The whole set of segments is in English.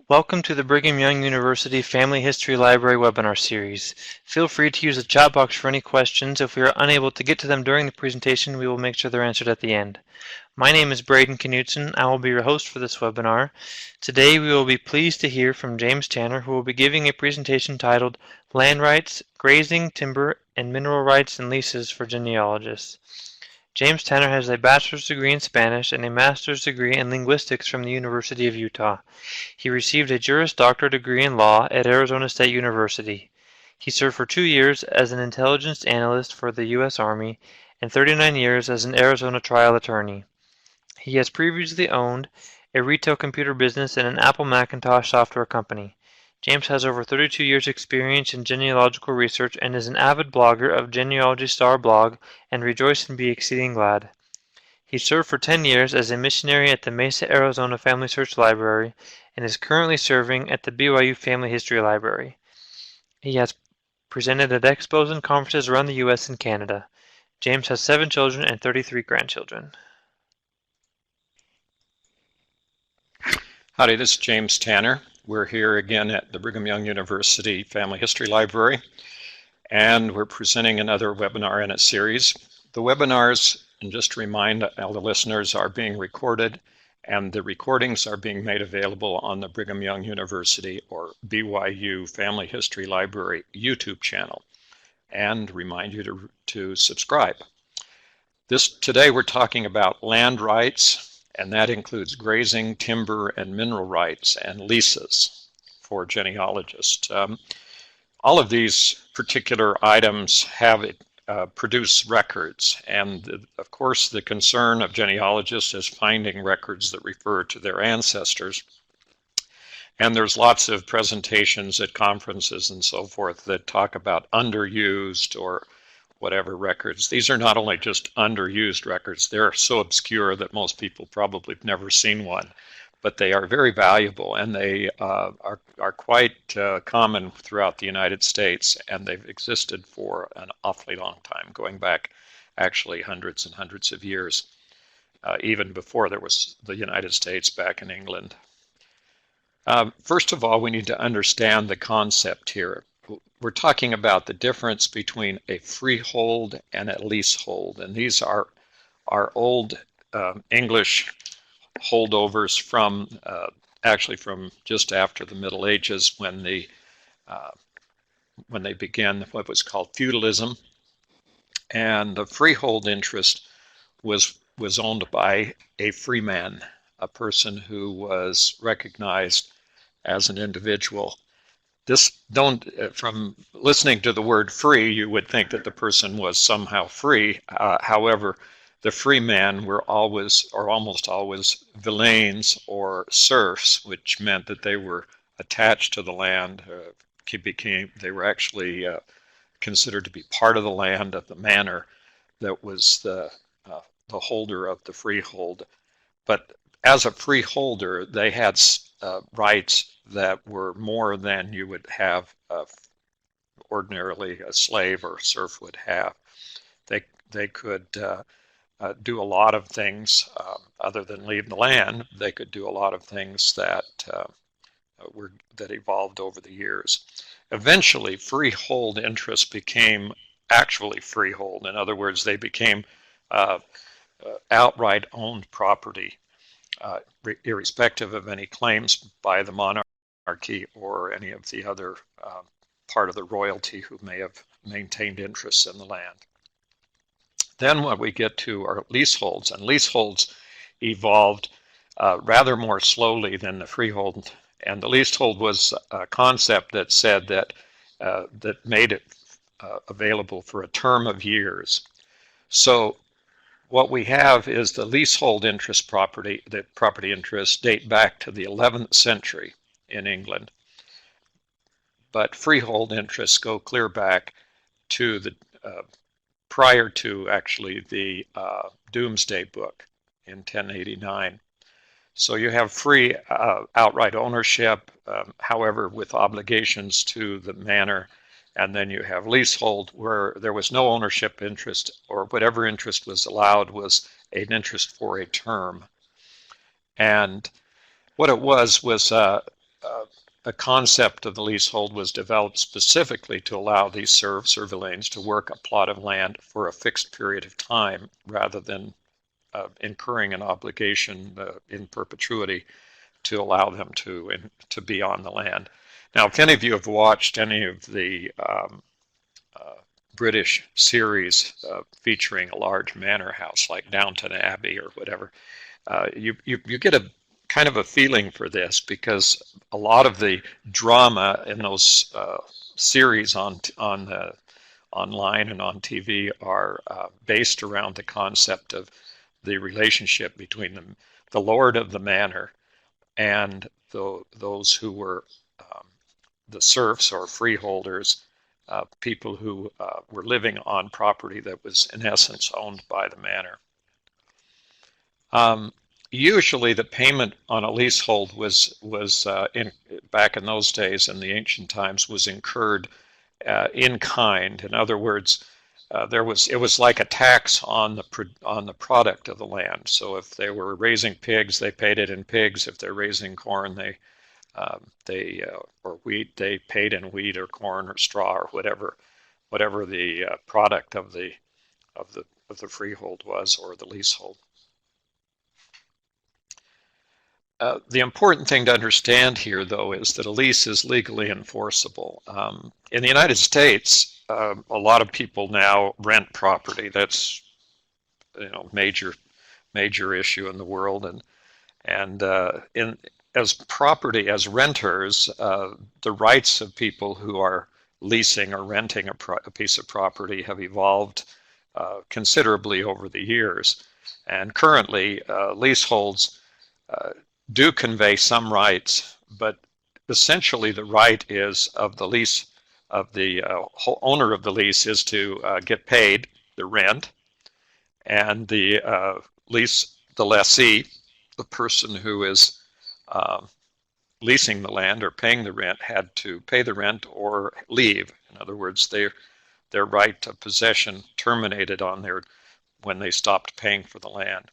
Welcome to the Brigham Young University Family History Library webinar series. Feel free to use the chat box for any questions. If we are unable to get to them during the presentation, we will make sure they're answered at the end. My name is Braden Knutson. I will be your host for this webinar. Today we will be pleased to hear from James Tanner, who will be giving a presentation titled Land Rights, Grazing, Timber, and Mineral Rights and Leases for Genealogists. James Tanner has a bachelor's degree in Spanish and a master's degree in linguistics from the University of Utah. He received a Juris Doctor degree in law at Arizona State University. He served for 2 years as an intelligence analyst for the U.S. Army and 39 years as an Arizona trial attorney. He has previously owned a retail computer business and an Apple Macintosh software company. James has over 32 years experience in genealogical research and is an avid blogger of Genealogy Star blog and Rejoice and Be Exceeding Glad. He served for 10 years as a missionary at the Mesa, Arizona Family Search Library and is currently serving at the BYU Family History Library. He has presented at expos and conferences around the U.S. and Canada. James has 7 children and 33 grandchildren. Howdy, this is James Tanner. We're here again at the Brigham Young University Family History Library, and we're presenting another webinar in a series. The webinars, and just to remind all the listeners, are being recorded, and the recordings are being made available on the Brigham Young University or BYU Family History Library YouTube channel, and remind you to subscribe. Today we're talking about land rights, and that includes grazing, timber, and mineral rights, and leases for genealogists. All of these particular items have produce records, and of course the concern of genealogists is finding records that refer to their ancestors. And there's lots of presentations at conferences and so forth that talk about underused or whatever records. These are not only just underused records, they're so obscure that most people probably have never seen one, but they are very valuable, and they are quite common throughout the United States, and they've existed for an awfully long time, going back actually hundreds and hundreds of years, even before there was the United States back in England. First of all, we need to understand the concept here. We're talking about the difference between a freehold and a leasehold, and these are old English holdovers from actually from just after the Middle Ages, when they began what was called feudalism, and the freehold interest was owned by a freeman, a person who was recognized as an individual. From listening to the word free, you would think that the person was somehow free. However, the free men were always, or almost always, villeins or serfs, which meant that they were attached to the land. They were actually considered to be part of the land of the manor that was the holder of the freehold. But as a freeholder, they had rights that were more than you would have ordinarily a slave or serf would have. They could do a lot of things other than leave the land. They could do a lot of things that evolved over the years. Eventually, freehold interests became actually freehold. In other words, they became outright owned property, irrespective of any claims by the monarchy or any of the other part of the royalty who may have maintained interests in the land. Then when we get to our leaseholds, and leaseholds evolved rather more slowly than the freehold, and the leasehold was a concept that said that made it available for a term of years. So what we have is the leasehold interest property. The property interests date back to the 11th century in England, but freehold interests go clear back to the prior to actually the Doomsday Book in 1089. So you have free outright ownership, however, with obligations to the manor. And then you have leasehold, where there was no ownership interest, or whatever interest was allowed was an interest for a term. And what it was a concept of the leasehold was developed specifically to allow these serfs or villeins to work a plot of land for a fixed period of time rather than incurring an obligation in perpetuity to allow them to be on the land. Now, if any of you have watched any of the British series featuring a large manor house like Downton Abbey or whatever, you get a kind of a feeling for this because a lot of the drama in those series online and on TV are based around the concept of the relationship between the lord of the manor and those who were the serfs or freeholders, people who were living on property that was in essence owned by the manor. Usually the payment on a leasehold was back in those days, in the ancient times, was incurred in kind. In other words, it was like a tax on the product of the land. So if they were raising pigs, they paid it in pigs. If they're raising corn, or wheat, they paid in wheat or corn or straw or whatever the product of the freehold was, or the leasehold. The important thing to understand here, though, is that a lease is legally enforceable. In the United States, a lot of people now rent property. That's major issue in the world, and as renters, the rights of people who are leasing or renting a piece of property have evolved considerably over the years, and currently leaseholds do convey some rights, but essentially the right is of the lease of the owner of the lease is to get paid the rent, and the lessee, the person who is leasing the land or paying the rent, had to pay the rent or leave. In other words, their right of possession terminated when they stopped paying for the land.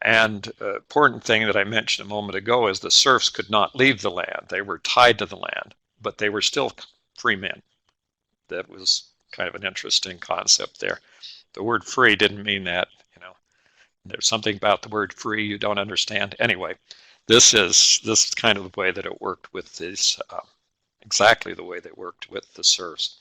And important thing that I mentioned a moment ago is the serfs could not leave the land. They were tied to the land, but they were still free men. That was kind of an interesting concept there. The word free didn't mean that, There's something about the word free you don't understand. Anyway, this is kind of the way that it worked with this, exactly the way they worked with the serfs.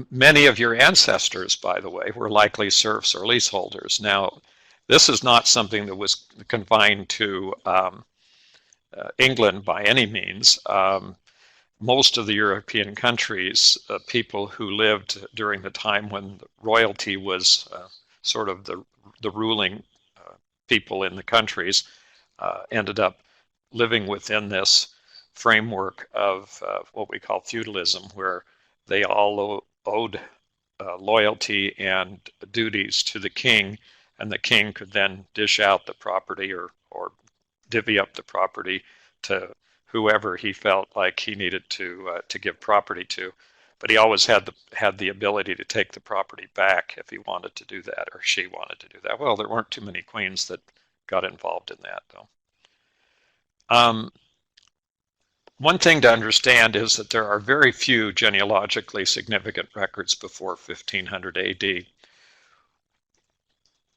Many of your ancestors, by the way, were likely serfs or leaseholders. Now, this is not something that was confined to England by any means. Most of the European countries, people who lived during the time when royalty was sort of the ruling people in the countries, ended up living within this framework of what we call feudalism, where they all owed loyalty and duties to the king, and the king could then dish out the property or divvy up the property to whoever he felt like he needed to give property to. But he always had the ability to take the property back if he wanted to do that, or she wanted to do that. Well, there weren't too many queens that got involved in that, though. One thing to understand is that there are very few genealogically significant records before 1500 AD.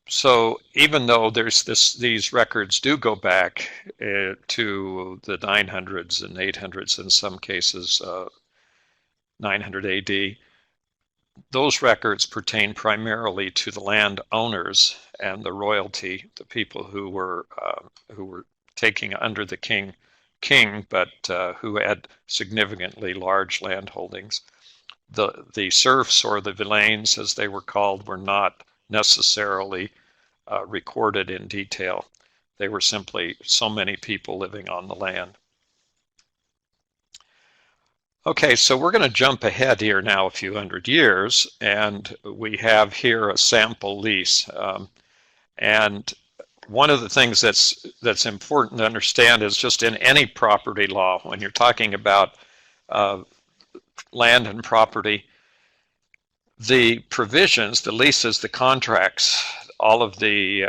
So even though these records do go back to the 900s and 800s, in some cases 900 AD, those records pertain primarily to the landowners and the royalty, the people who were taking under the king, but who had significantly large land holdings. The serfs, or the villeins as they were called, were not necessarily recorded in detail. They were simply so many people living on the land. Okay, so we're going to jump ahead here now a few hundred years, and we have here a sample lease. And one of the things that's important to understand is just in any property law, when you're talking about land and property, the provisions, the leases, the contracts, all of the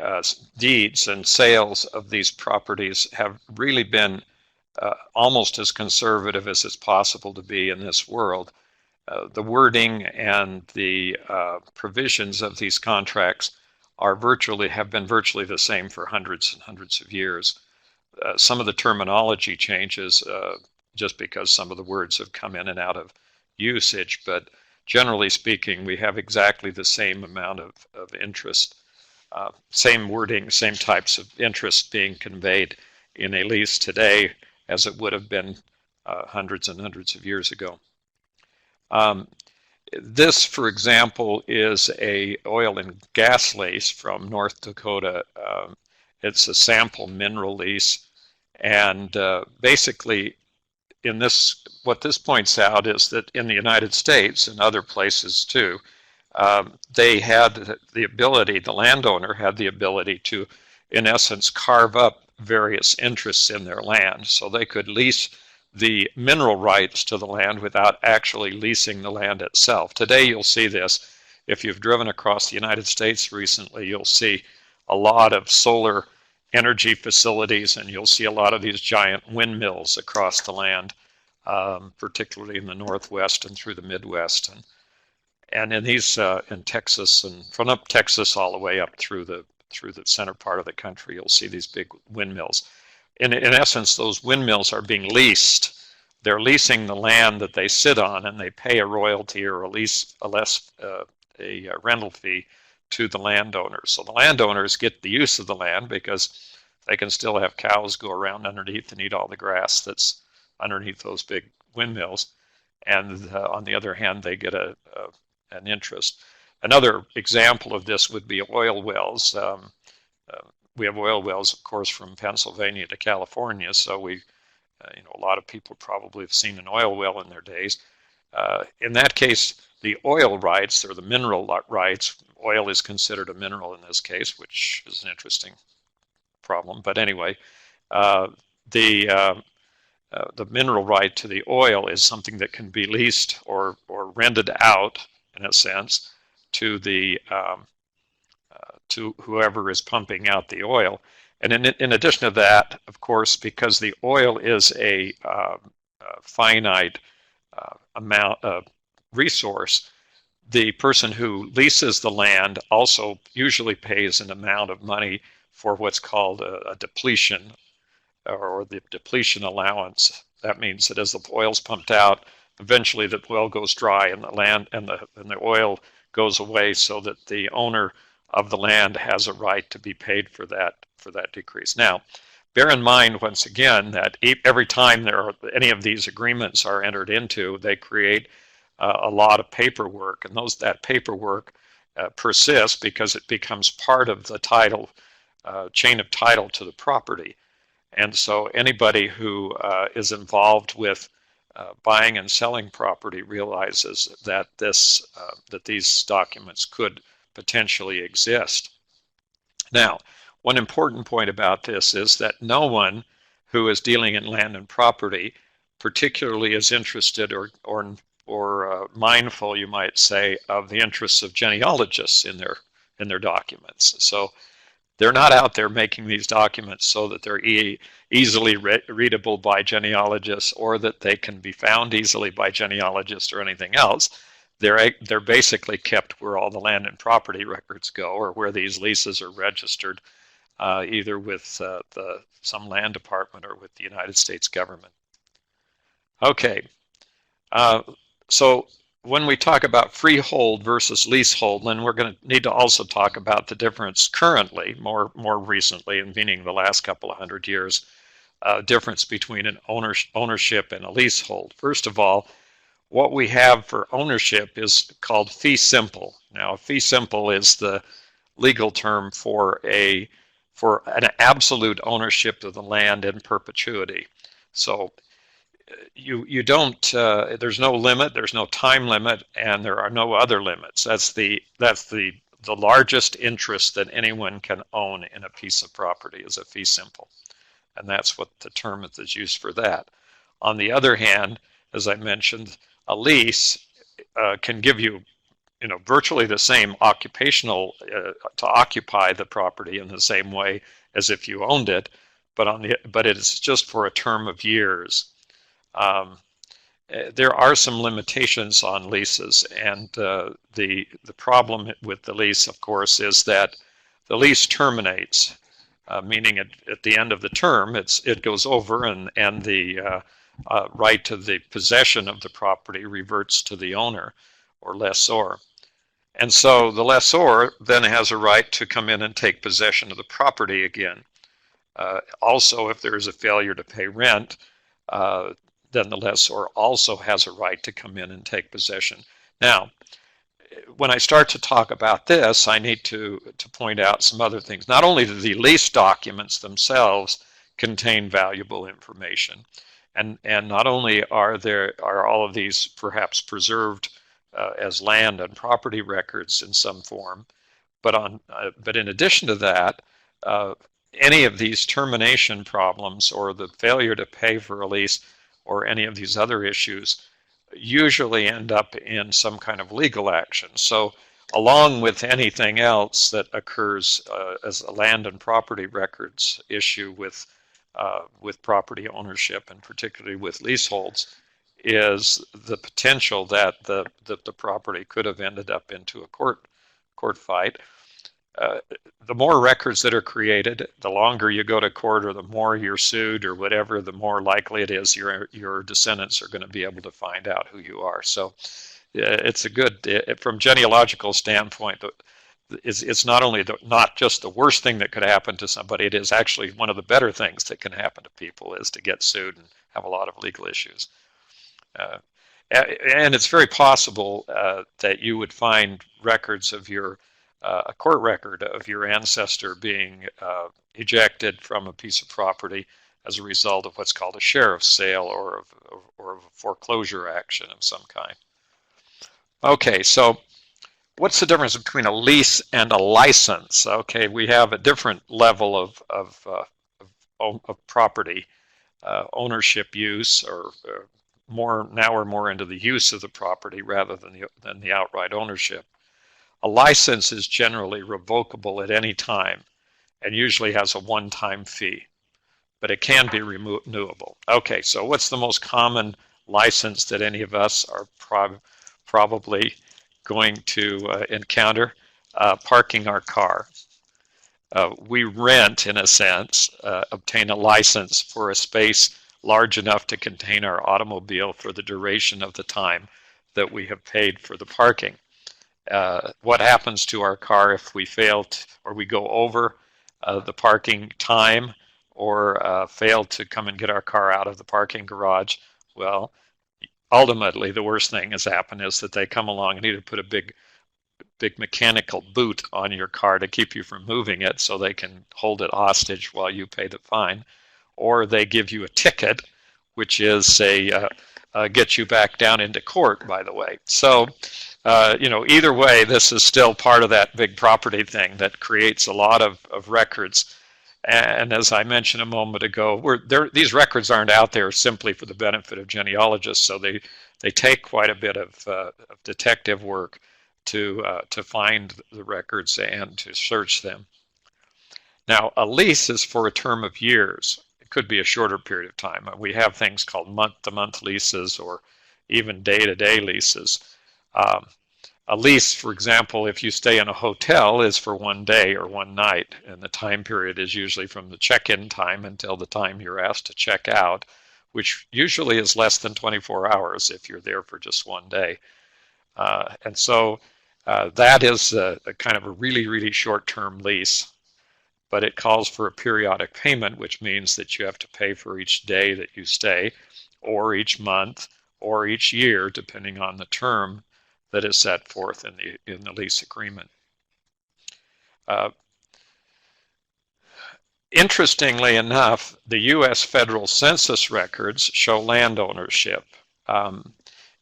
deeds and sales of these properties have really been almost as conservative as it's possible to be in this world. The wording and the provisions of these contracts have been virtually the same for hundreds and hundreds of years. Some of the terminology changes just because some of the words have come in and out of usage, but generally speaking, we have exactly the same amount of interest, same wording, same types of interest being conveyed in a lease today as it would have been hundreds and hundreds of years ago. This, for example, is a oil and gas lease from North Dakota. It's a sample mineral lease, and basically what this points out is that in the United States and other places too, they had the ability, the landowner had the ability to, in essence, carve up various interests in their land. So they could lease the mineral rights to the land without actually leasing the land itself. Today you'll see this. If you've driven across the United States recently, you'll see a lot of solar energy facilities, and you'll see a lot of these giant windmills across the land, particularly in the Northwest and through the Midwest. And in these, in Texas, and from up Texas all the way up through the center part of the country, you'll see these big windmills. In essence, those windmills are being leased. They're leasing the land that they sit on, and they pay a royalty or a rental fee to the landowners. So the landowners get the use of the land because they can still have cows go around underneath and eat all the grass that's underneath those big windmills. And on the other hand, they get an interest. Another example of this would be oil wells. We have oil wells, of course, from Pennsylvania to California, so a lot of people probably have seen an oil well in their days. In that case, the oil rights, or the mineral rights, oil is considered a mineral in this case, which is an interesting problem. But anyway, the mineral right to the oil is something that can be leased or rented out, in a sense, to to whoever is pumping out the oil. And in addition to that, of course, because the oil is a finite amount of resource, the person who leases the land also usually pays an amount of money for what's called a depletion, or the depletion allowance. That means that as the oil's pumped out, eventually the well goes dry and the land and the oil goes away, so that the owner of the land has a right to be paid for that decrease. Now, bear in mind once again that every time any of these agreements are entered into, they create a lot of paperwork, and that paperwork persists because it becomes part of the title chain of title to the property. And so anybody who is involved with buying and selling property realizes that these documents could potentially exist. Now, one important point about this is that no one who is dealing in land and property particularly is interested or mindful, you might say, of the interests of genealogists in their documents. So they're not out there making these documents so that they're easily readable by genealogists, or that they can be found easily by genealogists or anything else. They're basically kept where all the land and property records go, or where these leases are registered, either with some land department or with the United States government. Okay, so when we talk about freehold versus leasehold, then we're going to need to also talk about the difference currently, more recently, and meaning the last couple of hundred years, difference between an ownership and a leasehold. First of all, what we have for ownership is called fee simple. Now, fee simple is the legal term for an absolute ownership of the land in perpetuity. So you don't, there's no limit, there's no time limit, and there are no other limits. That's the largest interest that anyone can own in a piece of property is a fee simple. And that's what the term is used for that. On the other hand, as I mentioned, a lease can give you virtually the same occupational to occupy the property in the same way as if you owned it, but it's just for a term of years. Um, there are some limitations on leases, and the problem with the lease, of course, is that the lease terminates, meaning at the end of the term, it goes over, and the right to the possession of the property reverts to the owner or lessor. And so the lessor then has a right to come in and take possession of the property again. Also, if there is a failure to pay rent, then the lessor also has a right to come in and take possession. Now, when I start to talk about this, I need to point out some other things. Not only do the lease documents themselves contain valuable information, and not only are all of these perhaps preserved as land and property records in some form, but in addition to that, any of these termination problems or the failure to pay for a lease or any of these other issues usually end up in some kind of legal action. So along with anything else that occurs as a land and property records issue with property ownership, and particularly with leaseholds, is the potential that the property could have ended up into a court fight. The more records that are created, the longer you go to court, or the more you're sued, or whatever, the more likely it is your descendants are going to be able to find out who you are. So it's a good, from genealogical standpoint, it's not only not just the worst thing that could happen to somebody, it is actually one of the better things that can happen to people, is to get sued and have a lot of legal issues. And it's very possible that you would find records of a court record of your ancestor being ejected from a piece of property as a result of what's called a sheriff's sale or of a foreclosure action of some kind. Okay, so what's the difference between a lease and a license? Okay, we have a different level of property ownership use, or now we're more into the use of the property rather than the outright ownership. A license is generally revocable at any time and usually has a one-time fee, but it can be renewable. Okay, so what's the most common license that any of us are probably going to encounter? Parking our car. We rent, in a sense, obtain a license for a space large enough to contain our automobile for the duration of the time that we have paid for the parking. What happens to our car if we fail or we go over the parking time, or fail to come and get our car out of the parking garage? Well, ultimately, the worst thing has happened is that they come along and either put a big mechanical boot on your car to keep you from moving it so they can hold it hostage while you pay the fine, or they give you a ticket, which is get you back down into court, by the way. So, either way, this is still part of that big property thing that creates a lot of records. And as I mentioned a moment ago, these records aren't out there simply for the benefit of genealogists, so they take quite a bit of detective work to find the records and to search them. Now, a lease is for a term of years. It could be a shorter period of time. We have things called month-to-month leases, or even day-to-day leases. A lease, for example, if you stay in a hotel, is for one day or one night, and the time period is usually from the check-in time until the time you're asked to check out, which usually is less than 24 hours if you're there for just one day. And so that is a kind of a really, really short-term lease, but it calls for a periodic payment, which means that you have to pay for each day that you stay, or each month, or each year, depending on the term that is set forth in the lease agreement. Interestingly enough, the U.S. federal census records show land ownership.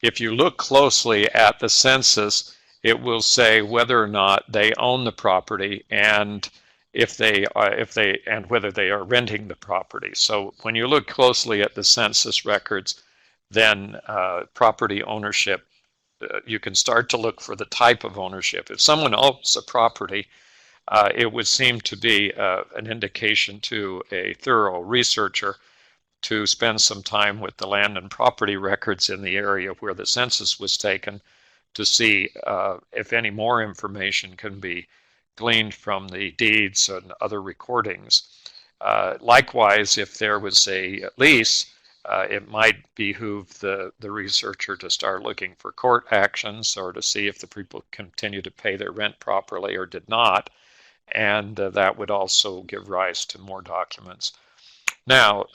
If you look closely at the census, it will say whether or not they own the property, and and whether they are renting the property. So when you look closely at the census records, then property ownership you can start to look for the type of ownership. If someone owns a property, it would seem to be an indication to a thorough researcher to spend some time with the land and property records in the area where the census was taken to see if any more information can be gleaned from the deeds and other recordings. Likewise, if there was a lease, it might behoove the researcher to start looking for court actions or to see if the people continue to pay their rent properly or did not, and that would also give rise to more documents. Now,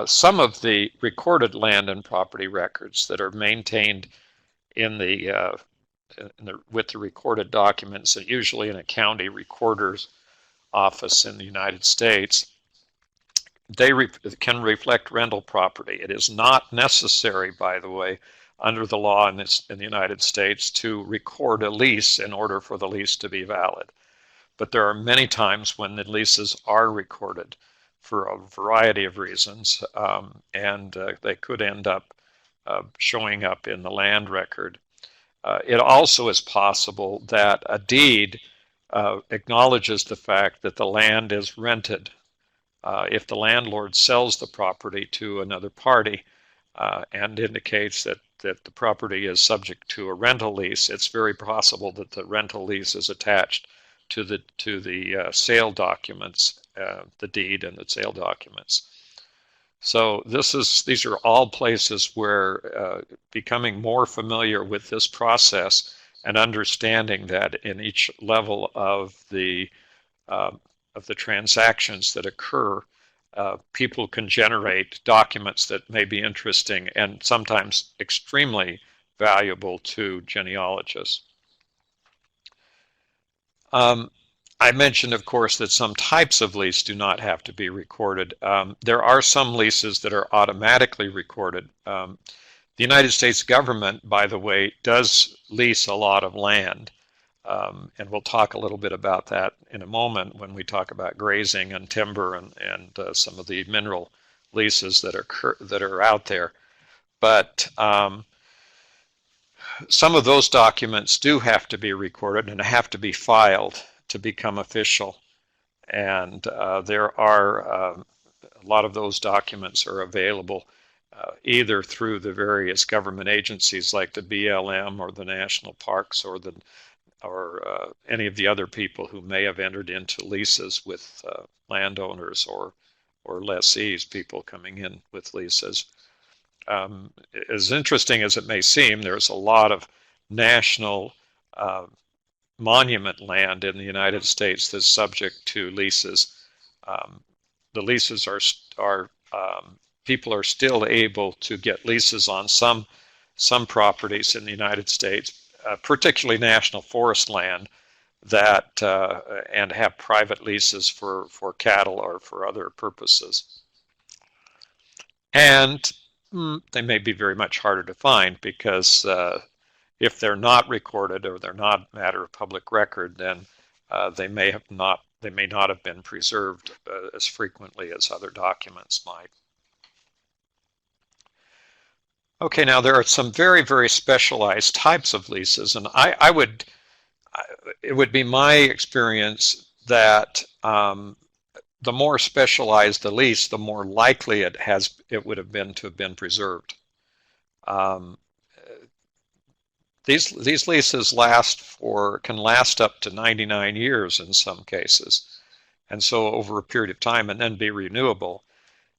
some of the recorded land and property records that are maintained with the recorded documents, usually in a county recorder's office in the United States, they can reflect rental property. It is not necessary, by the way, under the law in the United States to record a lease in order for the lease to be valid. But there are many times when the leases are recorded for a variety of reasons, and they could end up showing up in the land record. It also is possible that a deed acknowledges the fact that the land is rented. If the landlord sells the property to another party and indicates that the property is subject to a rental lease, it's very possible that the rental lease is attached to the sale documents, the deed and the sale documents. So these are all places where becoming more familiar with this process and understanding that in each level of the transactions that occur, people can generate documents that may be interesting and sometimes extremely valuable to genealogists. I mentioned, of course, that some types of lease do not have to be recorded. There are some leases that are automatically recorded. The United States government, by the way, does lease a lot of land. And we'll talk a little bit about that in a moment when we talk about grazing and timber and some of the mineral leases that are out there. But some of those documents do have to be recorded and have to be filed to become official. And there are a lot of those documents are available either through the various government agencies like the BLM or the national parks or any of the other people who may have entered into leases with landowners or lessees, people coming in with leases. As interesting as it may seem, there's a lot of national monument land in the United States that's subject to leases. The leases are people are still able to get leases on some properties in the United States, particularly national forest land, that and have private leases for cattle or for other purposes. And they may be very much harder to find because if they're not recorded or they're not a matter of public record, then they may not have been preserved as frequently as other documents might. Okay, now there are some very, very specialized types of leases, and it would be my experience that the more specialized the lease, the more likely it would have been to have been preserved. These leases can last up to 99 years in some cases, and so over a period of time, and then be renewable.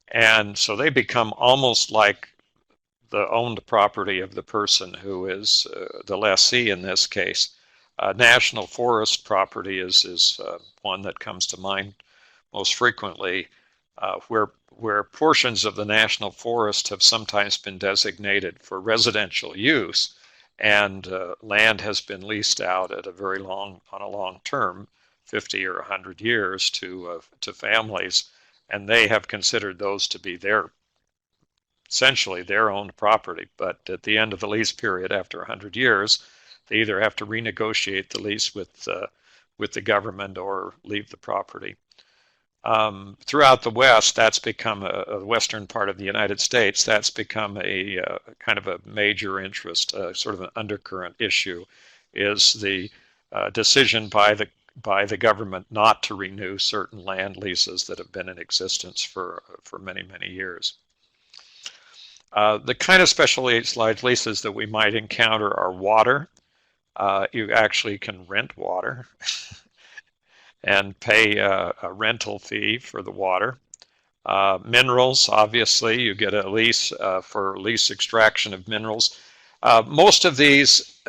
And so they become almost like the owned property of the person who is the lessee in this case. National forest property is one that comes to mind most frequently, where portions of the national forest have sometimes been designated for residential use, and land has been leased out on a long term, 50 or 100 years to families, and they have considered those to be essentially their own property. But at the end of the lease period, after 100 years, they either have to renegotiate the lease with the government or leave the property. Throughout the West, that's become a western part of the United States. That's become a kind of a major interest, sort of an undercurrent issue, is the decision by the government not to renew certain land leases that have been in existence for many years. The kind of specialized leases that we might encounter are water. You actually can rent water and pay a rental fee for the water. Minerals, obviously, you get a lease for lease extraction of minerals. Most of these,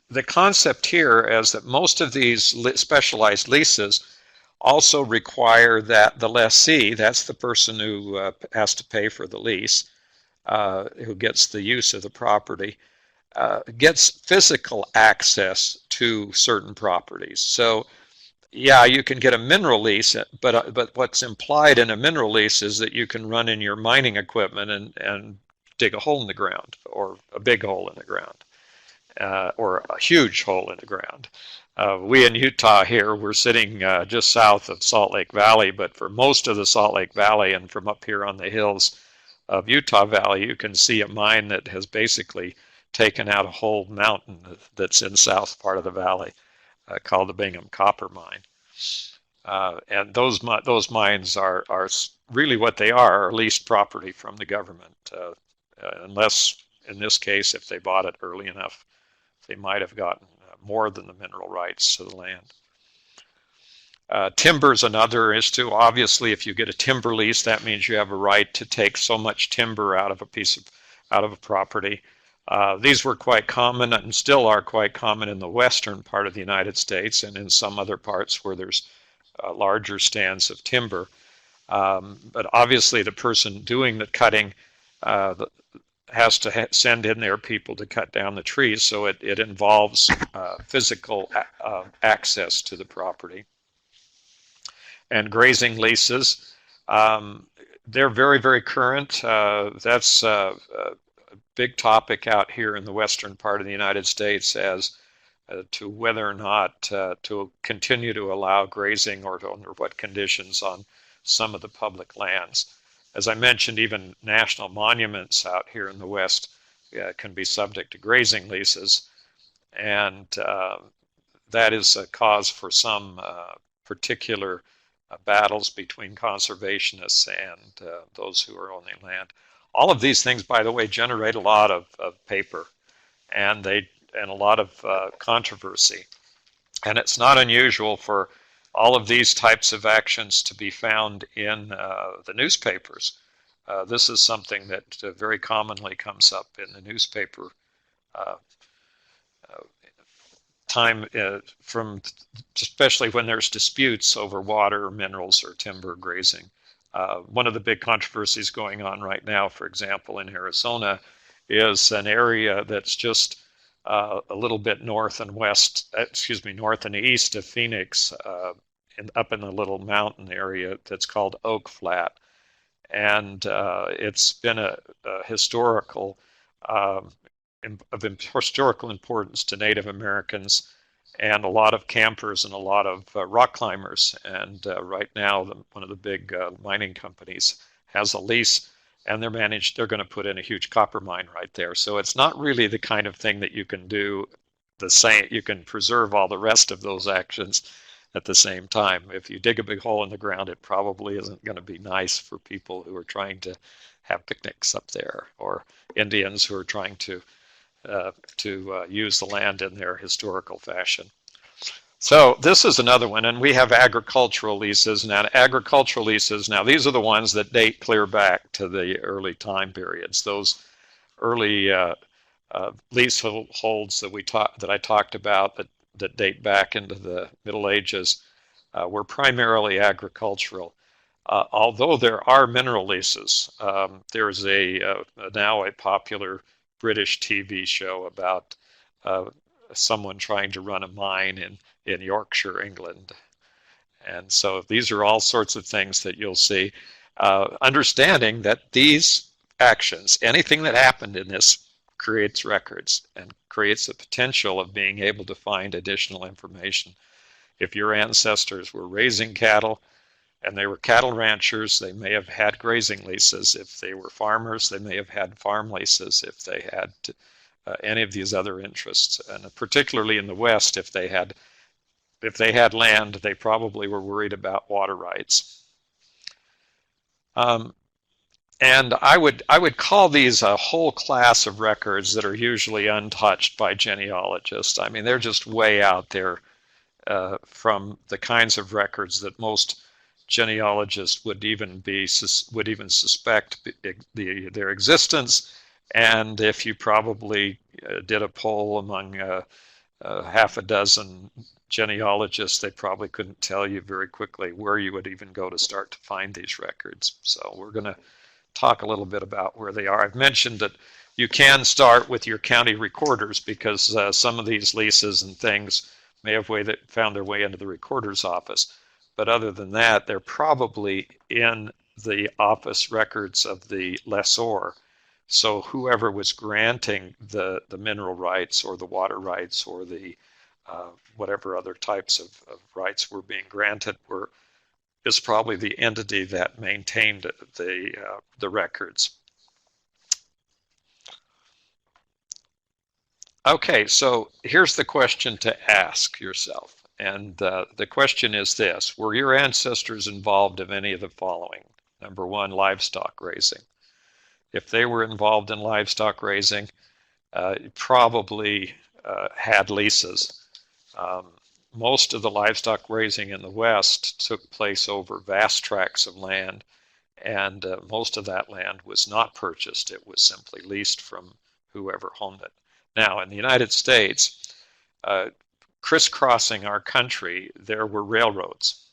the concept here is that most of these specialized leases also require that the lessee, that's the person who has to pay for the lease, who gets the use of the property, gets physical access to certain properties. So yeah, you can get a mineral lease, but what's implied in a mineral lease is that you can run in your mining equipment and dig a hole in the ground, or a big hole in the ground, or a huge hole in the ground. We in Utah here, we're sitting just south of Salt Lake Valley, but for most of the Salt Lake Valley and from up here on the hills of Utah Valley, you can see a mine that has basically taken out a whole mountain that's in the south part of the valley, called the Bingham Copper Mine. And those mines are really what they are leased property from the government, unless, in this case, if they bought it early enough, they might have gotten more than the mineral rights to the land. Timber is another issue. Obviously, if you get a timber lease, that means you have a right to take so much timber out of a property. These were quite common and still are quite common in the western part of the United States and in some other parts where there's larger stands of timber. But obviously the person doing the cutting has to send in their people to cut down the trees, so it involves physical access to the property. And grazing leases, they're very current. That's big topic out here in the western part of the United States as to whether or not to continue to allow grazing or under what conditions on some of the public lands. As I mentioned, even national monuments out here in the West can be subject to grazing leases, and that is a cause for some particular battles between conservationists and those who are owning land. All of these things, by the way, generate a lot of paper and a lot of controversy. And it's not unusual for all of these types of actions to be found in the newspapers. This is something that very commonly comes up in the newspaper time, from especially when there's disputes over water, minerals, or timber grazing. One of the big controversies going on right now, for example, in Arizona, is an area that's just a little bit north and east of Phoenix, up in the little mountain area that's called Oak Flat. And it's been a historical historical importance to Native Americans and a lot of campers and a lot of rock climbers. And right now, one of the big mining companies has a lease, and they're going to put in a huge copper mine right there. So it's not really the kind of thing that you can do the same. You can preserve all the rest of those actions at the same time. If you dig a big hole in the ground, it probably isn't going to be nice for people who are trying to have picnics up there, or Indians who are trying to use the land in their historical fashion. So this is another one, and we have agricultural leases. Now, agricultural leases, now these are the ones that date clear back to the early time periods. Those early leaseholds that I talked about that date back into the Middle Ages were primarily agricultural. Although there are mineral leases, there's now a popular British TV show about someone trying to run a mine in Yorkshire, England. And so these are all sorts of things that you'll see, understanding that these actions, anything that happened in this, creates records and creates the potential of being able to find additional information. If your ancestors were raising cattle and they were cattle ranchers, they may have had grazing leases. If they were farmers, they may have had farm leases. If they had any of these other interests, and particularly in the West, if they had land, they probably were worried about water rights. And I would call these a whole class of records that are usually untouched by genealogists. I mean, they're just way out there from the kinds of records that most genealogists would even suspect their existence. And if you probably did a poll among half a dozen genealogists, they probably couldn't tell you very quickly where you would even go to start to find these records. So we're going to talk a little bit about where they are. I've mentioned that you can start with your county recorders because some of these leases and things may have found their way into the recorder's office. But other than that, they're probably in the office records of the lessor. So whoever was granting the mineral rights or the water rights or the whatever other types of rights were being granted is probably the entity that maintained the records. Okay, so here's the question to ask yourself. And the question is this: were your ancestors involved in any of the following? Number one, livestock raising. If they were involved in livestock raising, you probably had leases. Most of the livestock raising in the West took place over vast tracts of land, and most of that land was not purchased. It was simply leased from whoever owned it. Now, in the United States, crisscrossing our country, there were railroads.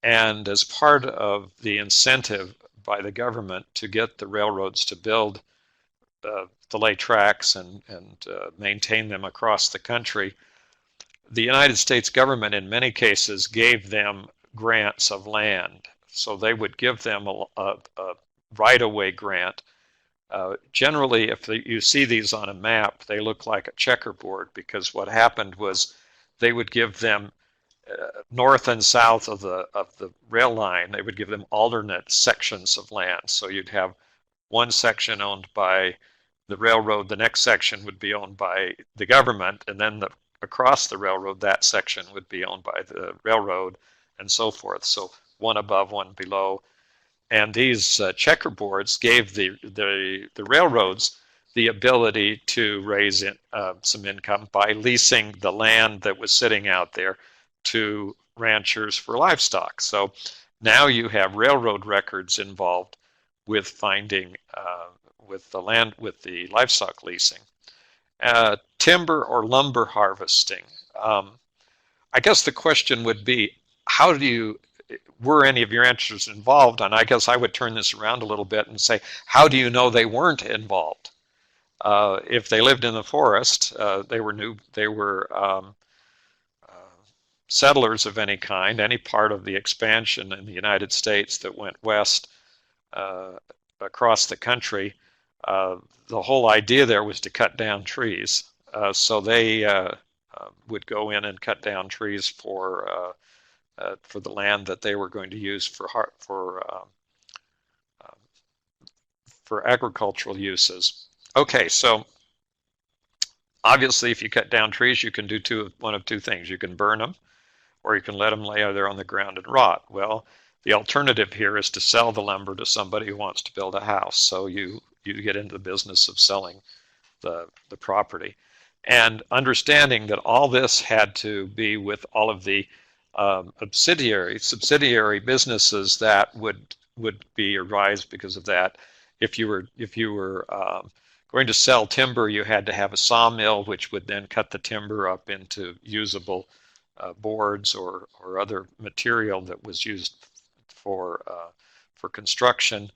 And as part of the incentive by the government to get the railroads to build to lay tracks and maintain them across the country, the United States government in many cases gave them grants of land. So they would give them a right-of-way grant. Generally, if you see these on a map, they look like a checkerboard because what happened was they would give them north and south of the rail line, they would give them alternate sections of land. So you'd have one section owned by the railroad, the next section would be owned by the government, and then across the railroad, that section would be owned by the railroad, and so forth. So one above, one below. And these checkerboards gave the railroads the ability to raise some income by leasing the land that was sitting out there to ranchers for livestock. So now you have railroad records involved with finding with the livestock leasing. Timber or lumber harvesting. I guess the question would be, were any of your ancestors involved? And I guess I would turn this around a little bit and say, how do you know they weren't involved? If they lived in the forest, they were settlers of any kind, any part of the expansion in the United States that went west across the country. The whole idea there was to cut down trees. So they would go in and cut down trees for the land that they were going to use for agricultural uses. Okay, so obviously if you cut down trees, you can do one of two things. You can burn them, or you can let them lay there on the ground and rot. Well, the alternative here is to sell the lumber to somebody who wants to build a house. So you get into the business of selling the property. And understanding that all this had to be with all of the subsidiary businesses that would arise because of that. If you were going to sell timber, you had to have a sawmill, which would then cut the timber up into usable boards or other material that was used for construction.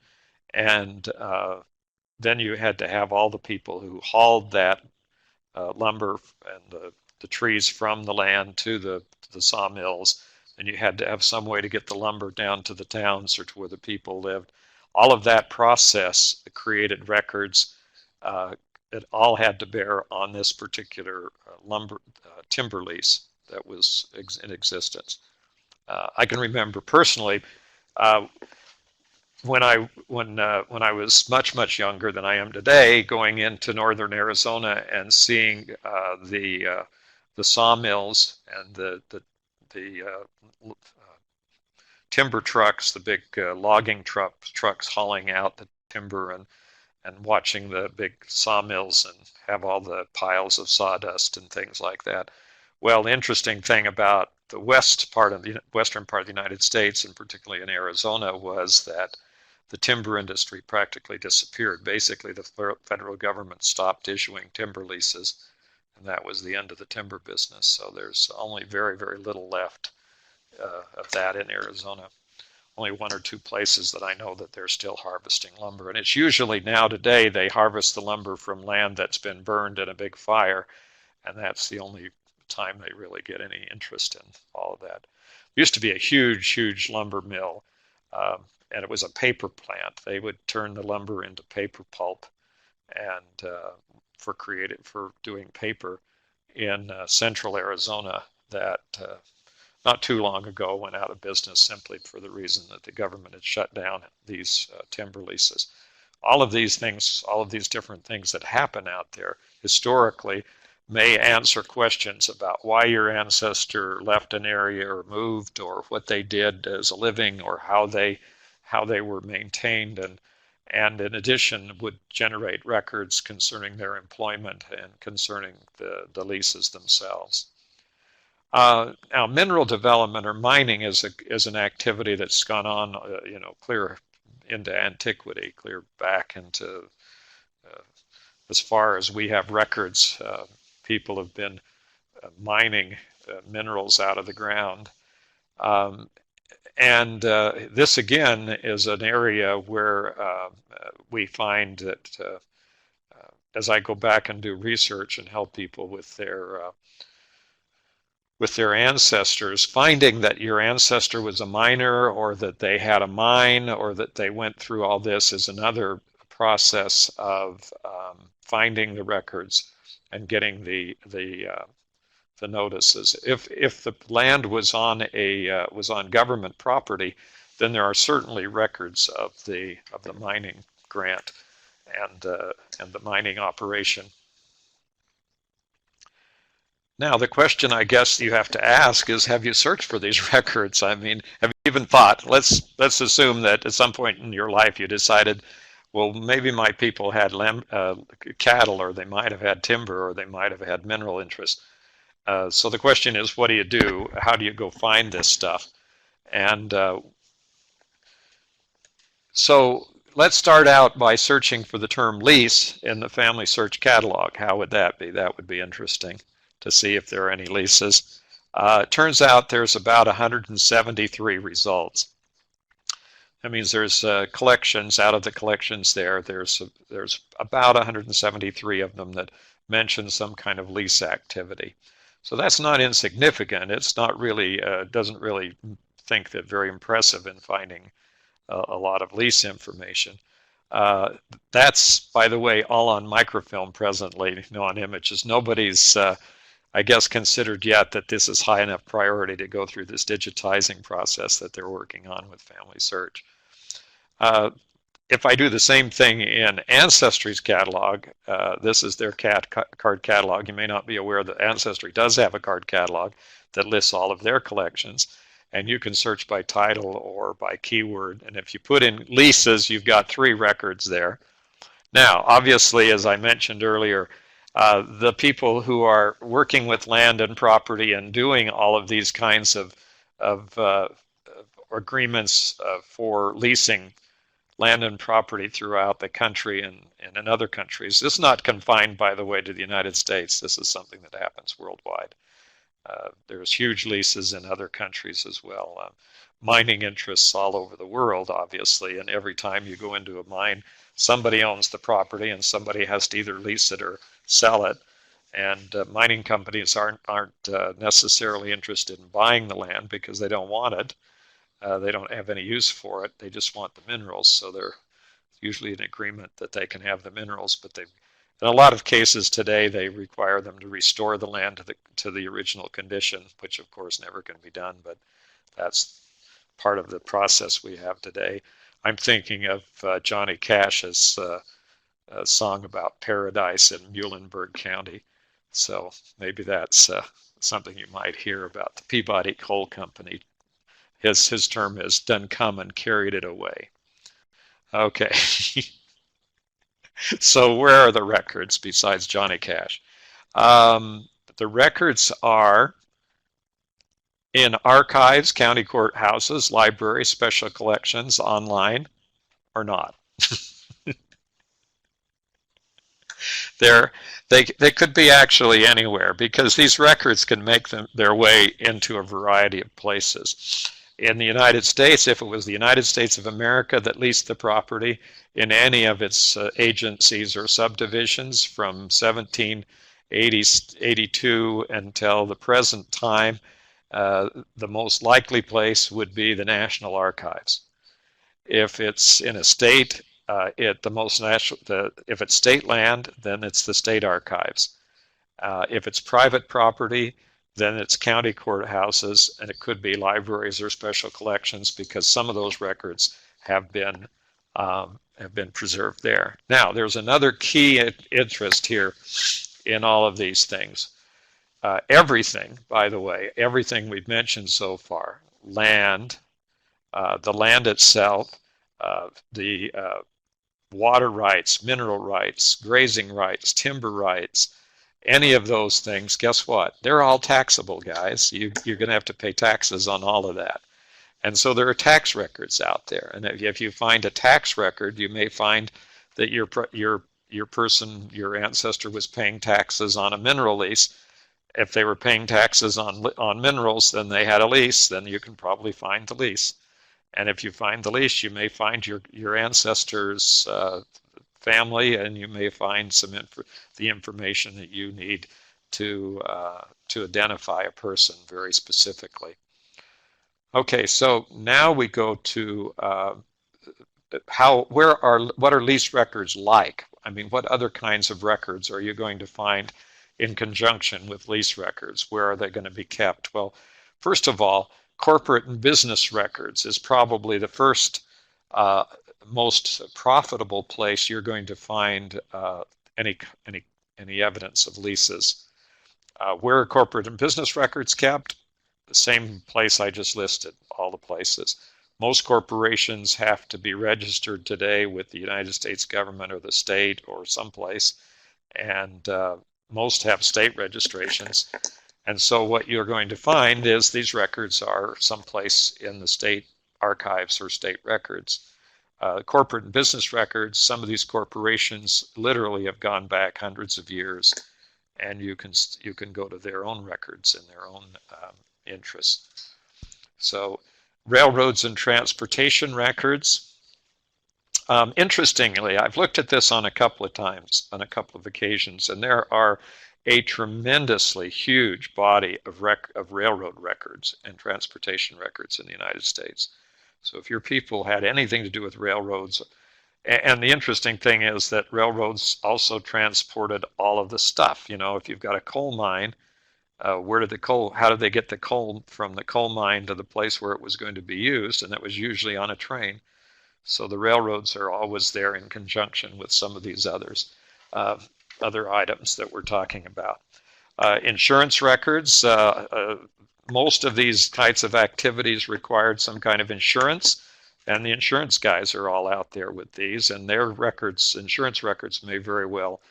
And then you had to have all the people who hauled that lumber and the trees from the land to the sawmills, and you had to have some way to get the lumber down to the towns or to where the people lived. All of that process created records. It all had to bear on this particular timber lease that was in existence. I can remember personally Uh, when I was much younger than I am today, going into northern Arizona and seeing the sawmills and the timber trucks, the big logging trucks hauling out the timber, and watching the big sawmills and have all the piles of sawdust and things like that. Well, the interesting thing about the western part of the United States, and particularly in Arizona, was that the timber industry practically disappeared. Basically, the federal government stopped issuing timber leases, and that was the end of the timber business. So there's only very little left of that in Arizona. Only one or two places that I know that they're still harvesting lumber. And it's usually now today they harvest the lumber from land that's been burned in a big fire, and that's the only time they really get any interest in all of that. There used to be a huge lumber mill, and it was a paper plant. They would turn the lumber into paper pulp and for doing paper in central Arizona that not too long ago went out of business simply for the reason that the government had shut down these timber leases. All of these things, all of these different things that happen out there historically may answer questions about why your ancestor left an area or moved, or what they did as a living, or how they were maintained, and in addition would generate records concerning their employment and concerning the leases themselves. Now, mineral development or mining is an activity that's gone on, clear into antiquity, clear back into as far as we have records. People have been mining minerals out of the ground. And this again is an area where we find that as I go back and do research and help people with their ancestors, finding that your ancestor was a miner, or that they had a mine, or that they went through all this, is another process of finding the records and getting the notices. If the land was on government property, then there are certainly records of the mining grant and the mining operation. Now, the question I guess you have to ask is, have you searched for these records? I mean, have you even thought, let's assume that at some point in your life you decided, well, maybe my people had cattle, or they might have had timber, or they might have had mineral interests. So the question is, what do you do? How do you go find this stuff? And so let's start out by searching for the term lease in the family search catalog. How would that be? That would be interesting to see if there are any leases. It turns out there's about 173 results. That means there's collections. Out of the collections there's about 173 of them that mention some kind of lease activity. So that's not insignificant. It's not really, doesn't really think that very impressive in finding a lot of lease information. That's, by the way, all on microfilm presently, on images. Nobody's, I guess, considered yet that this is high enough priority to go through this digitizing process that they're working on with Family Search. If I do the same thing in Ancestry's catalog, this is their card catalog. You may not be aware that Ancestry does have a card catalog that lists all of their collections, and you can search by title or by keyword. And if you put in leases, you've got 3 records there. Now, obviously, as I mentioned earlier, the people who are working with land and property and doing all of these kinds of agreements for leasing land and property throughout the country and in other countries. This is not confined, by the way, to the United States. This is something that happens worldwide. There's huge leases in other countries as well. Mining interests all over the world, obviously, and every time you go into a mine, somebody owns the property and somebody has to either lease it or sell it. And mining companies aren't necessarily interested in buying the land because they don't want it. They don't have any use for it. They just want the minerals. So they're usually in agreement that they can have the minerals, but in a lot of cases today, they require them to restore the land to the original condition, which of course never can be done, but that's part of the process we have today. I'm thinking of Johnny Cash's a song about paradise in Muhlenberg County. So maybe that's something you might hear about the Peabody Coal Company. His term is done come and carried it away. Okay. So where are the records besides Johnny Cash? The records are in archives, county courthouses, libraries, special collections, online, or not. They're, they could be actually anywhere because these records can make their way into a variety of places. In the United States, if it was the United States of America that leased the property in any of its agencies or subdivisions from 1782 until the present time, the most likely place would be the National Archives. If it's in a state, if it's state land, then it's the state archives. If it's private property, then it's county courthouses, and it could be libraries or special collections because some of those records have been preserved there. Now, there's another key interest here in all of these things. Everything, by the way, everything we've mentioned so far, land, the land itself, the water rights, mineral rights, grazing rights, timber rights, any of those things, guess what? They're all taxable, guys. You're going to have to pay taxes on all of that. And so there are tax records out there. And if you find a tax record, you may find that your ancestor was paying taxes on a mineral lease. If they were paying taxes on minerals, then they had a lease, then you can probably find the lease. And if you find the lease, you may find your ancestors' family, and you may find the information that you need to identify a person very specifically. Okay, so now we go to what are lease records like? I mean, what other kinds of records are you going to find in conjunction with lease records? Where are they going to be kept? Well, first of all, corporate and business records is probably the first most profitable place you're going to find any evidence of leases. Where are corporate and business records kept? The same place I just listed, all the places. Most corporations have to be registered today with the United States government or the state or someplace, and most have state registrations. And so what you're going to find is these records are someplace in the state archives or state records. Corporate and business records, some of these corporations literally have gone back hundreds of years, and you can go to their own records in their own interests. So railroads and transportation records. Interestingly, I've looked at this on a couple of times, on a couple of occasions, and there are a tremendously huge body of railroad records and transportation records in the United States. So if your people had anything to do with railroads, and the interesting thing is that railroads also transported all of the stuff. You know, if you've got a coal mine, how did they get the coal from the coal mine to the place where it was going to be used? And that was usually on a train. So the railroads are always there in conjunction with some of these other items that we're talking about. Insurance records, most of these types of activities required some kind of insurance, and the insurance guys are all out there with these, and their records, insurance records, may very well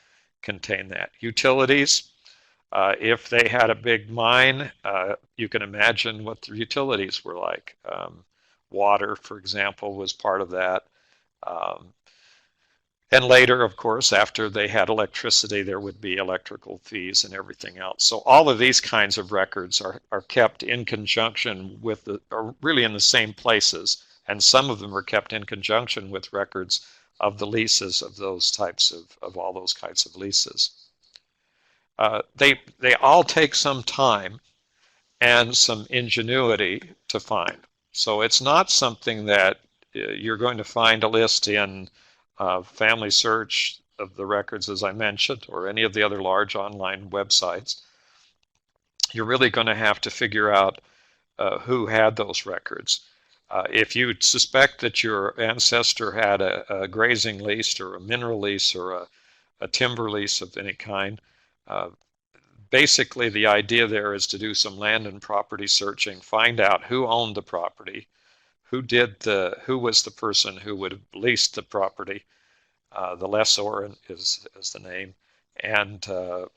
contain that. Utilities, if they had a big mine, you can imagine what the utilities were like. Water, for example, was part of that. And later, of course, after they had electricity, there would be electrical fees and everything else. So all of these kinds of records are kept in conjunction with or really in the same places. And some of them are kept in conjunction with records of the leases of those types of all those kinds of leases. They all take some time and some ingenuity to find. So it's not something that you're going to find a list in Family Search of the records, as I mentioned, or any of the other large online websites. You're really going to have to figure out who had those records. If you suspect that your ancestor had a grazing lease or a mineral lease or a timber lease of any kind, uh, basically the idea there is to do some land and property searching, find out who owned the property, who was the person who would have leased the property. The lessor is the name, and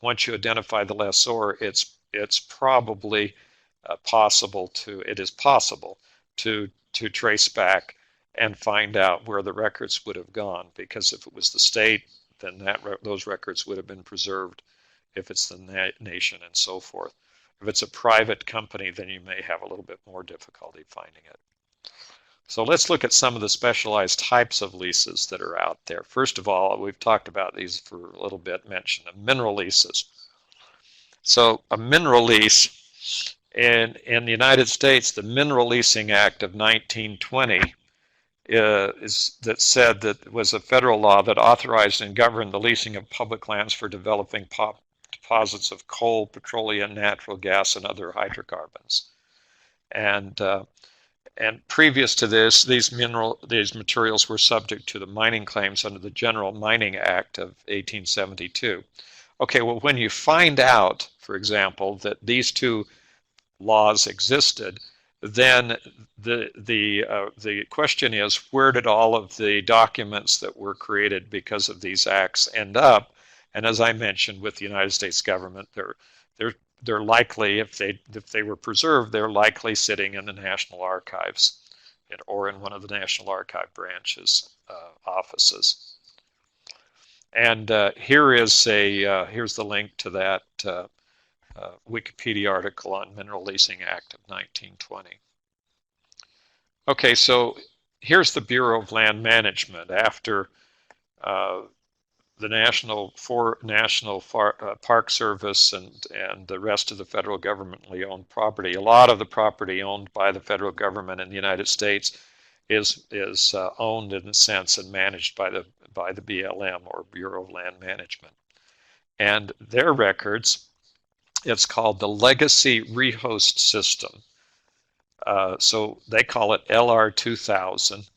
once you identify the lessor, it's probably it is possible to trace back and find out where the records would have gone, because if it was the state, then those records would have been preserved. If it's the nation, and so forth. If it's a private company, then you may have a little bit more difficulty finding it. So let's look at some of the specialized types of leases that are out there. First of all, we've talked about these for a little bit, mentioned them, mineral leases. So a mineral lease in the United States, the Mineral Leasing Act of 1920 that said that was a federal law that authorized and governed the leasing of public lands for developing deposits of coal, petroleum, natural gas, and other hydrocarbons. And previous to this, these materials were subject to the mining claims under the General Mining Act of 1872. Okay, well, when you find out, for example, that these two laws existed, then the question is, where did all of the documents that were created because of these acts end up? And as I mentioned, with the United States government, they're likely, if they were preserved, they're likely sitting in the National Archives or in one of the National Archive branches offices. And here's the link to that Wikipedia article on Mineral Leasing Act of 1920. Okay, so here's the Bureau of Land Management after the National Park Service and the rest of the federal governmentally owned property. A lot of the property owned by the federal government in the United States is owned in a sense and managed by the BLM, or Bureau of Land Management. And their records, it's called the Legacy Rehost System. So they call it LR 2000.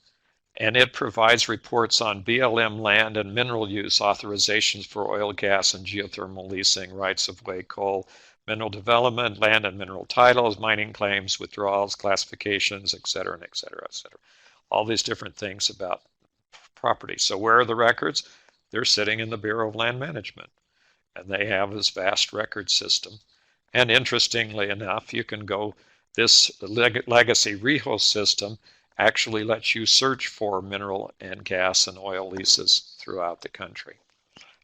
And it provides reports on BLM land and mineral use authorizations for oil, gas, and geothermal leasing, rights of way, coal, mineral development, land and mineral titles, mining claims, withdrawals, classifications, et cetera, and et cetera, et cetera. All these different things about property. So where are the records? They're sitting in the Bureau of Land Management, and they have this vast record system. And interestingly enough, you can go, this Legacy Rehost system actually lets you search for mineral and gas and oil leases throughout the country.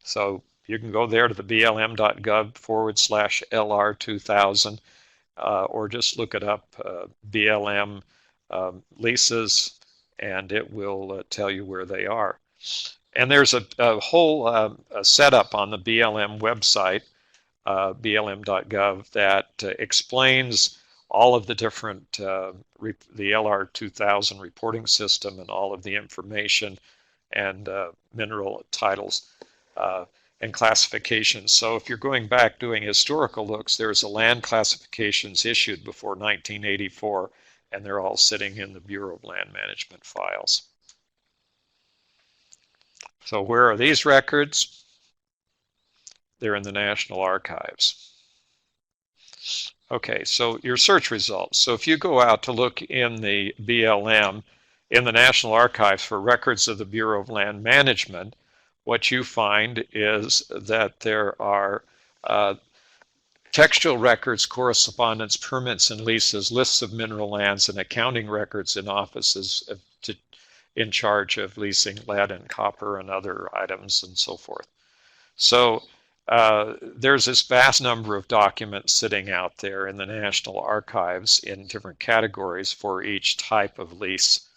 So you can go there to the blm.gov/LR2000 or just look it up, BLM leases, and it will tell you where they are. And there's a whole setup on the BLM website, blm.gov, that explains all of the different, the LR 2000 reporting system and all of the information and mineral titles and classifications. So if you're going back doing historical looks, there's a land classifications issued before 1984, and they're all sitting in the Bureau of Land Management files. So where are these records? They're in the National Archives. Okay, so your search results. So if you go out to look in the BLM, in the National Archives for records of the Bureau of Land Management, what you find is that there are textual records, correspondence, permits and leases, lists of mineral lands, and accounting records in offices in charge of leasing lead and copper and other items and so forth. So there's this vast number of documents sitting out there in the National Archives in different categories for each type of lease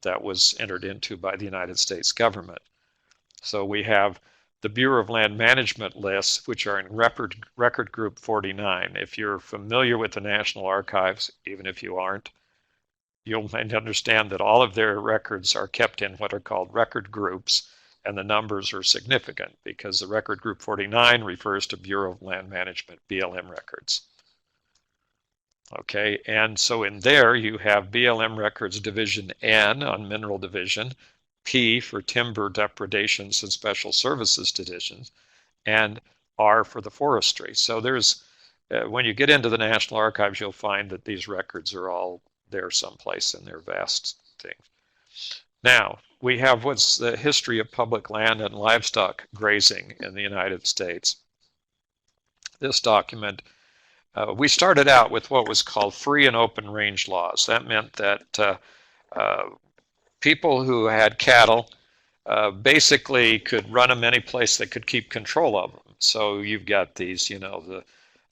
that was entered into by the United States government. So we have the Bureau of Land Management lists, which are in record group 49. If you're familiar with the National Archives, even if you aren't, you'll understand that all of their records are kept in what are called record groups, and the numbers are significant because the record group 49 refers to Bureau of Land Management, BLM records. Okay, and so in there you have BLM records division N on mineral division, P for timber depredations and special services divisions, and R for the forestry. So there's, when you get into the National Archives, you'll find that these records are all there someplace in their vast things. Now, we have what's the history of public land and livestock grazing in the United States. This document, we started out with what was called free and open range laws. That meant that uh, people who had cattle basically could run them any place they could keep control of them. So you've got these, you know,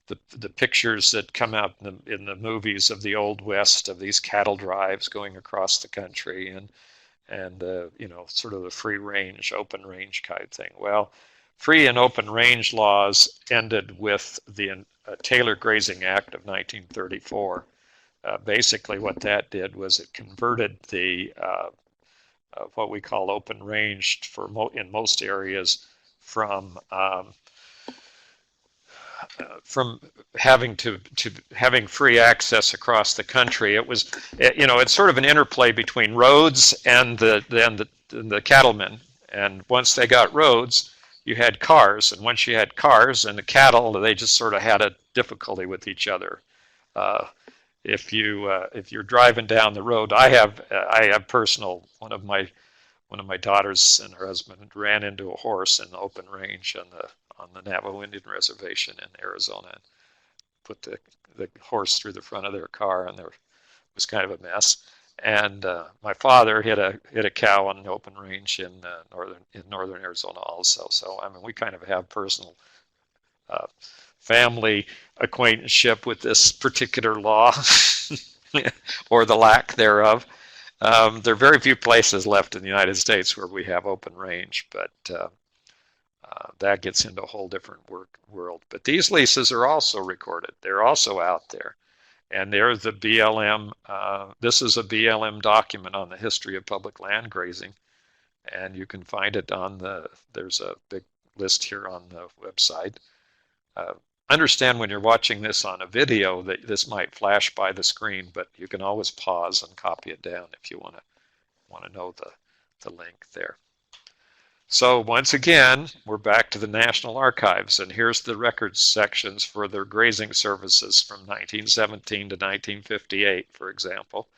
the pictures that come out in the movies of the Old West of these cattle drives going across the country and you know, sort of the free range, open range kind of thing. Well, free and open range laws ended with the Taylor Grazing Act of 1934. Basically, what that did was it converted the what we call open range for in most areas from from having to having free access across the country. It was, you know, it's sort of an interplay between roads and the cattlemen. And once they got roads, you had cars, and once you had cars and the cattle, they just sort of had a difficulty with each other. Uh, if you're driving down the road, I have personal one of my daughters and her husband ran into a horse in the open range on the Navajo Indian Reservation in Arizona and put the horse through the front of their car, and there was kind of a mess. And my father hit a cow on the open range in northern Arizona also. So I mean, we kind of have personal uh, family acquaintanceship with this particular law or the lack thereof. There are very few places left in the United States where we have open range, but that gets into a whole different world. But these leases are also recorded. They're also out there. And there's the BLM. This is a BLM document on the history of public land grazing. And you can find it on there's a big list here on the website. Understand when you're watching this on a video that this might flash by the screen, but you can always pause and copy it down if you want to know the link there. So once again, we're back to the National Archives, and here's the records sections for their grazing services from 1917 to 1958, for example.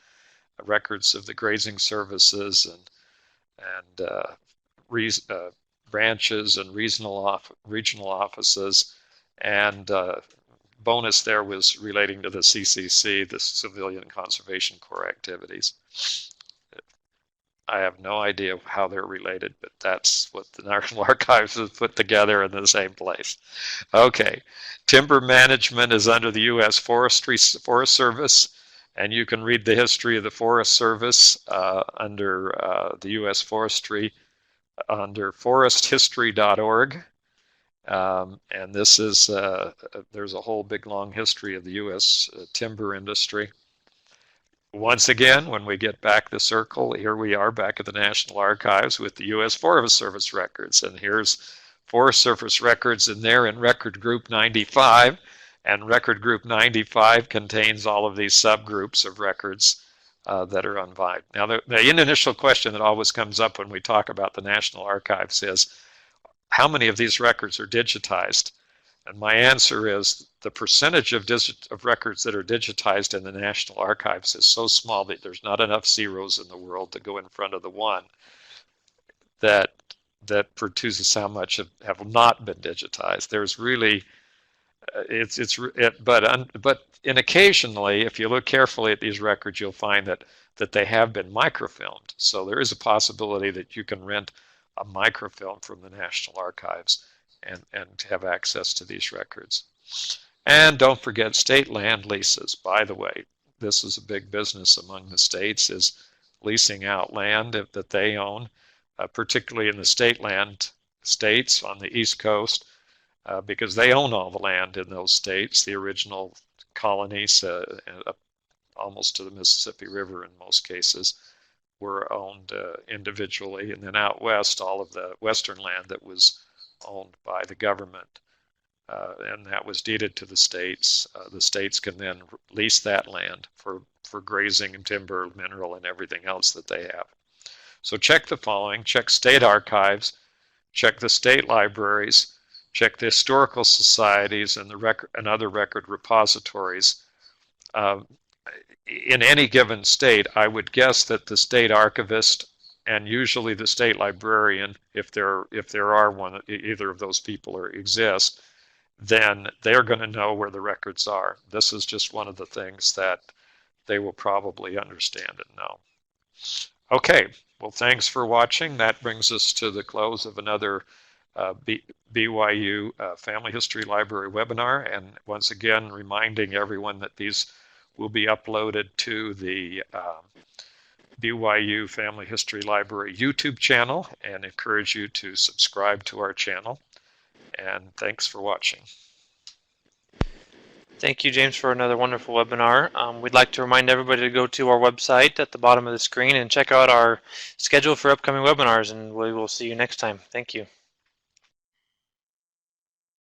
Records of the grazing services and branches and regional offices. And bonus there was relating to the CCC, the Civilian Conservation Corps activities. I have no idea how they're related, but that's what the National Archives has put together in the same place. Okay, timber management is under the U.S. Forest Service, and you can read the history of the Forest Service under the U.S. Forestry under foresthistory.org. And this is, there's a whole big long history of the U.S. Timber industry. Once again, when we get back the circle, here we are back at the National Archives with the U.S. Forest Service records. And here's Forest Service records in there in Record Group 95. And Record Group 95 contains all of these subgroups of records that are unvived. Now, the initial question that always comes up when we talk about the National Archives is, how many of these records are digitized? And my answer is the percentage of records that are digitized in the National Archives is so small that there's not enough zeros in the world to go in front of the one that produces how much have not been digitized. There's really, but occasionally, if you look carefully at these records, you'll find that they have been microfilmed. So there is a possibility that you can rent a microfilm from the National Archives and have access to these records. And don't forget state land leases. By the way, this is a big business among the states, is leasing out land that they own, particularly in the state land states on the East Coast, because they own all the land in those states, the original colonies, almost to the Mississippi River in most cases, were owned individually, and then out west, all of the western land that was owned by the government and that was deeded to the states. The states can then lease that land for grazing and timber, mineral, and everything else that they have. So check the following: check state archives, check the state libraries, check the historical societies and other record repositories. In any given state, I would guess that the state archivist and usually the state librarian, if there are one, either of those people or exist, then they're going to know where the records are. This is just one of the things that they will probably understand and know. Okay, well, thanks for watching. That brings us to the close of another BYU Family History Library webinar. And once again, reminding everyone that these will be uploaded to the BYU Family History Library YouTube channel, and encourage you to subscribe to our channel. And thanks for watching. Thank you, James, for another wonderful webinar. We'd like to remind everybody to go to our website at the bottom of the screen and check out our schedule for upcoming webinars, and we will see you next time. Thank you.